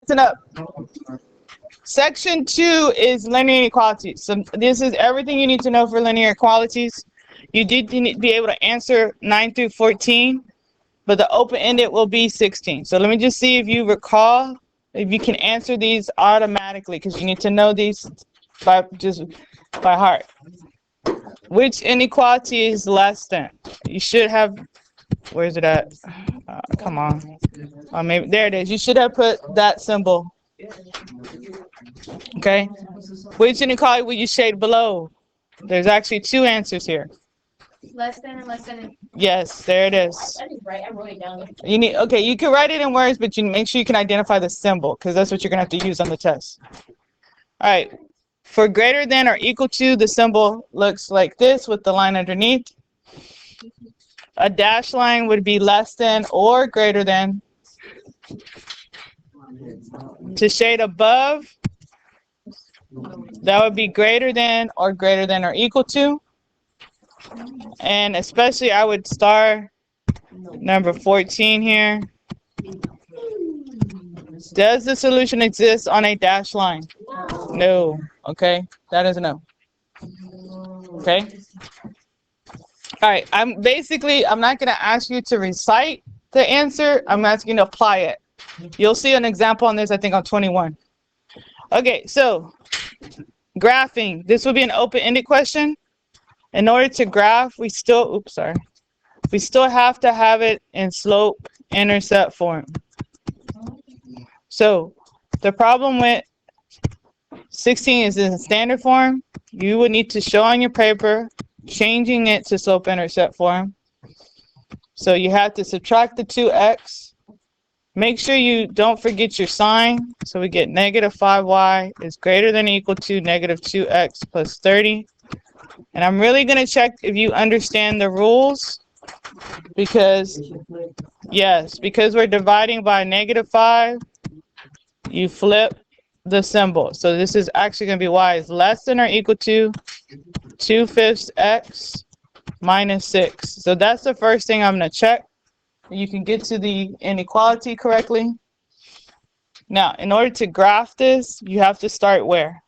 Listen up. Section 2 is linear inequalities. So this is everything you need to know for linear inequalities. You did need to be able to answer 9 through 14, but the open-ended will be 16. So let me just see if you recall, if you can answer these automatically, because you need to know these by heart. Which inequality is less than? You should have, where's it at? Come on. Maybe there it is. You should have put that symbol. Okay. Which inequality will you shade below? There's actually two answers here. Less than and less than. Yes, there it is. That is right. I wrote it down. You need, okay, you can write it in words, but you make sure you can identify the symbol, because that's what you're gonna have to use on the test. All right. For greater than or equal to, the symbol looks like this with the line underneath. A dashed line would be less than or greater than. To shade above, that would be greater than or equal to. And especially I would star number 14 here. Does the solution exist on a dashed line? No. Okay, that is a no. Okay. All right, I'm not going to ask you to recite the answer. I'm asking you to apply it. You'll see an example on this, I think, on 21. Okay, so graphing. This will be an open-ended question. In order to graph, we still have to have it in slope-intercept form. So the problem with 16 is in standard form. You would need to show on your paper changing it to slope-intercept form. So you have to subtract the 2x. Make sure you don't forget your sign. So we get negative 5y is greater than or equal to negative 2x plus 30. And I'm really going to check if you understand the rules. Because, yes, because we're dividing by negative 5, you flip the symbol. So this is actually going to be y is less than or equal to 2/5 x minus 6. So that's the first thing I'm going to check. You can get to the inequality correctly. Now, in order to graph this, you have to start where?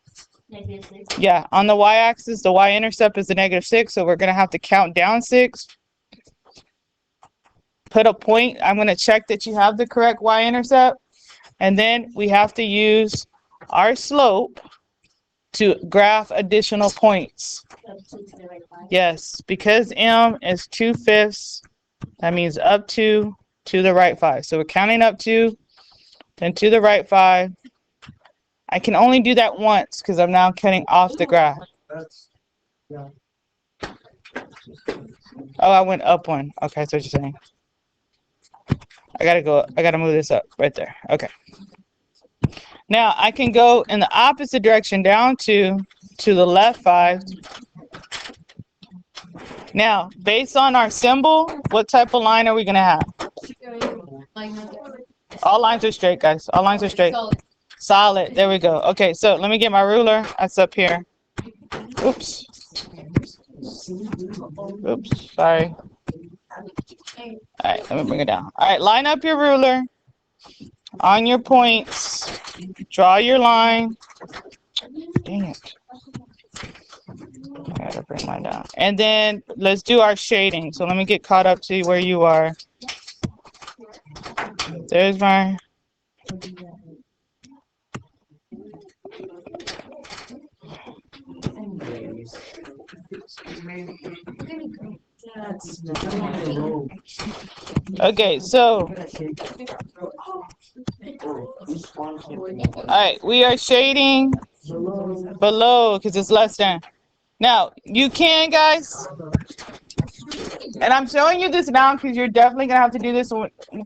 -6. Yeah, on the y-axis, the y-intercept is the -6, so we're going to have to count down 6. Put a point. I'm going to check that you have the correct y-intercept. And then we have to use our slope to graph additional points. Yes, because m is 2/5, that means up to the right 5. So we're counting up to, then to the right 5. I can only do that once because I'm now cutting off the graph. Oh, I went up one. Okay, that's what you're saying. I gotta move this up right there. Okay. Now I can go in the opposite direction down to the left 5. Now, based on our symbol, what type of line are we gonna have? All lines are straight, guys. All lines are straight. Solid. There we go. Okay, so let me get my ruler. That's up here. Oops. Oops. Sorry. All right, let me bring it down. All right, line up your ruler on your points. Draw your line. Dang it. I gotta bring mine down. And then let's do our shading. So let me get caught up to where you are. There's my. Okay, so all right, we are shading below because it's less than. Now you can, guys, and I'm showing you this now because you're definitely gonna have to do this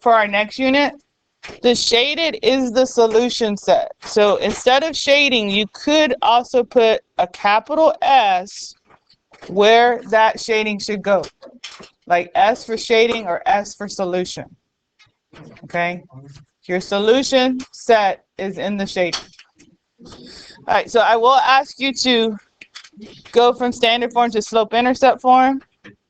for our next unit. The shaded is the solution set. So instead of shading, you could also put a capital S where that shading should go. Like S for shading or S for solution. Okay? Your solution set is in the shading. All right, so I will ask you to go from standard form to slope-intercept form.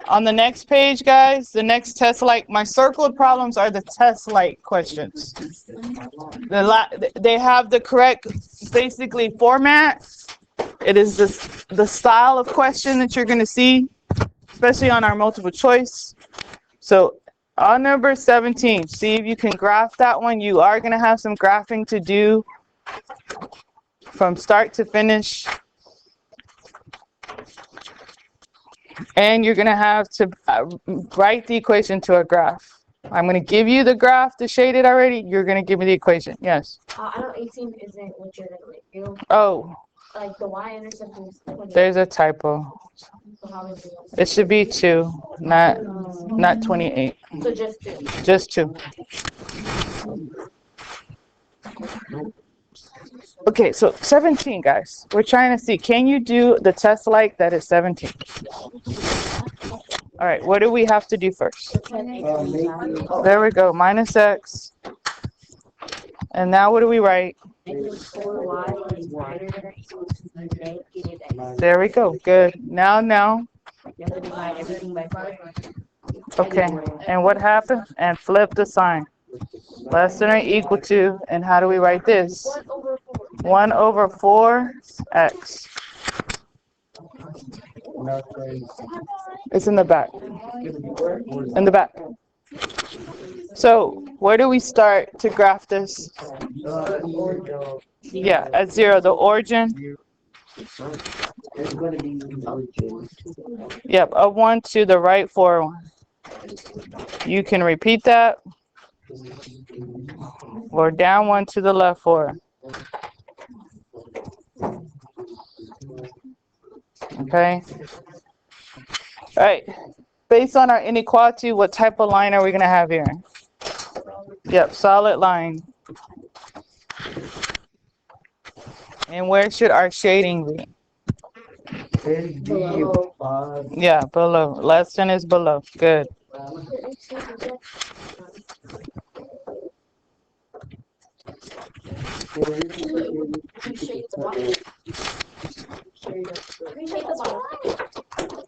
On the next page, guys, the next test-like, my circled problems are the test-like questions. They have the correct, basically, format. It is the style of question that you're going to see, especially on our multiple choice. So on number 17, see if you can graph that one. You are going to have some graphing to do from start to finish. And you're going to have to write the equation to a graph. I'm going to give you the graph to shade it already. You're going to give me the equation. Yes. I know 18 isn't what you're gonna do. Oh, Like the y-intercept is 20. there's a typo. So how is it? It should be 2, not 28. So just 2. Just 2. Okay, so 17, guys. We're trying to see, can you do the test like that is 17? All right, what do we have to do first? There we go, minus x. And now what do we write? -4y is greater than or equal to -x. There we go, good. Now, You have to divide everything by 4. okay. And what happened? And flip the sign. Less than or equal to, and how do we write this? 1 over 4. 1 over 4x. It's in the back. In the back. So where do we start to graph this? Yeah, at 0, the origin. Yep, up 1 to the right 4. You can repeat that. Or down 1 to the left 4. Okay. All right. Based on our inequality, what type of line are we going to have here? Yep, solid line. And where should our shading be? Below. Yeah, below. Less than is below. Good.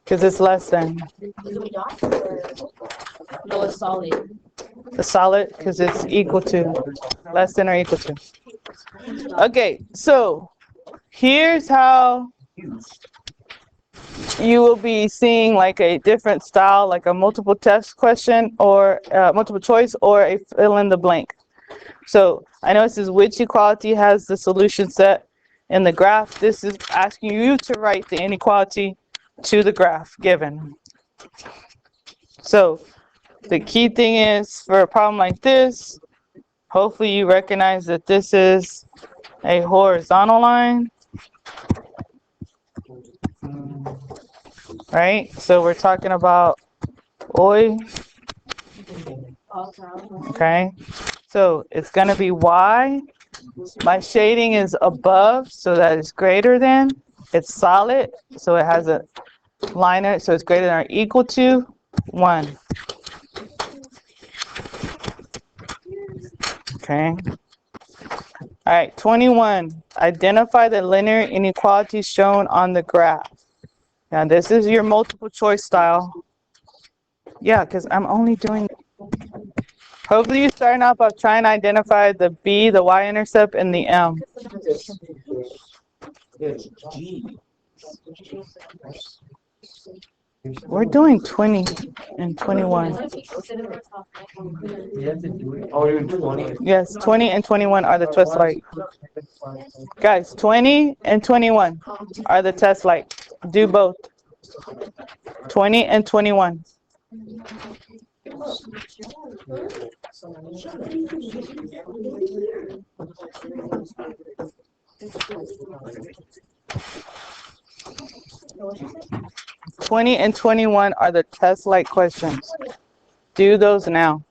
Because it's less than. No, it's solid. The solid, because it's equal to. Less than or equal to. Okay, so here's how you will be seeing like a different style, like a multiple test question or multiple choice or a fill in the blank. So I know it says which equality has the solution set in the graph. This is asking you to write the inequality to the graph given. So the key thing is for a problem like this, hopefully you recognize that this is a horizontal line. Right? So we're talking about OI. Okay? So it's going to be Y. My shading is above, so that is greater than. It's solid, so it has a liner, so it's greater than or equal to 1. Okay. All right, 21. Identify the linear inequalities shown on the graph. Now, this is your multiple choice style. Yeah, because I'm only doing... Hopefully, you're starting off by trying to identify the B, the y-intercept, and the M. We're doing 20 and 21. Yes, 20 and 21 are the test like. Guys, 20 and 21 are the test like. Do both. 20 and 21. (20 and 21 are the test-like questions. Do those now.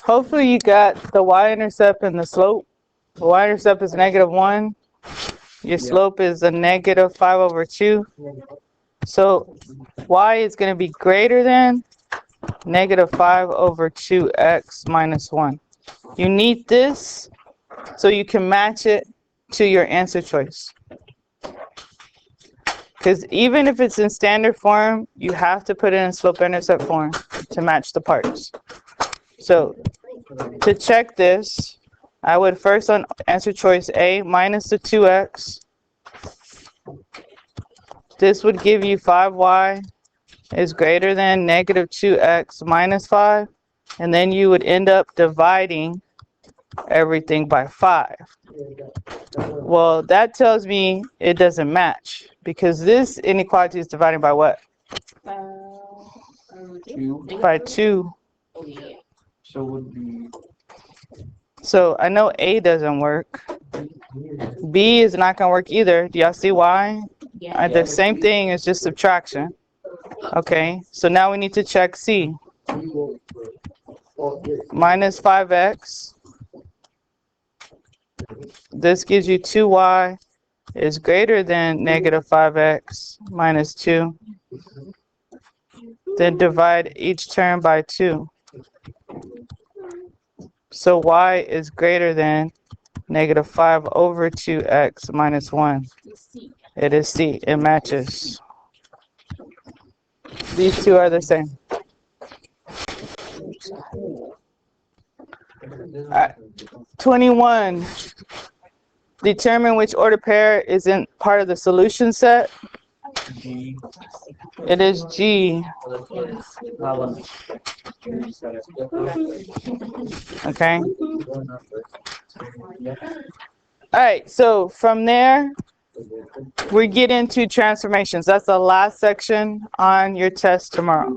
Hopefully you got the y-intercept and the slope. The y-intercept is -1. Your slope is a -5/2. So y is going to be greater than -5/2x minus 1. You need this so you can match it to your answer choice. Because even if it's in standard form, you have to put it in slope-intercept form to match the parts. So to check this, I would first on answer choice A, minus the 2x. This would give you 5y is greater than negative 2x minus 5. And then you would end up dividing everything by 5. Well, that tells me it doesn't match because this inequality is dividing by what? By 2. So would be So I know A doesn't work. B is not going to work either. Do y'all see why? The same thing, it's just subtraction. Okay, so now we need to check C. Minus 5x. This gives you 2y is greater than negative 5x minus 2. Then divide each term by 2. So y is greater than negative 5 over 2x minus 1. It is C. It matches. These two are the same. All right. 21. Determine which order pair isn't part of the solution set. G. It is G. Okay. All right. So from there, we get into transformations. That's the last section on your test tomorrow.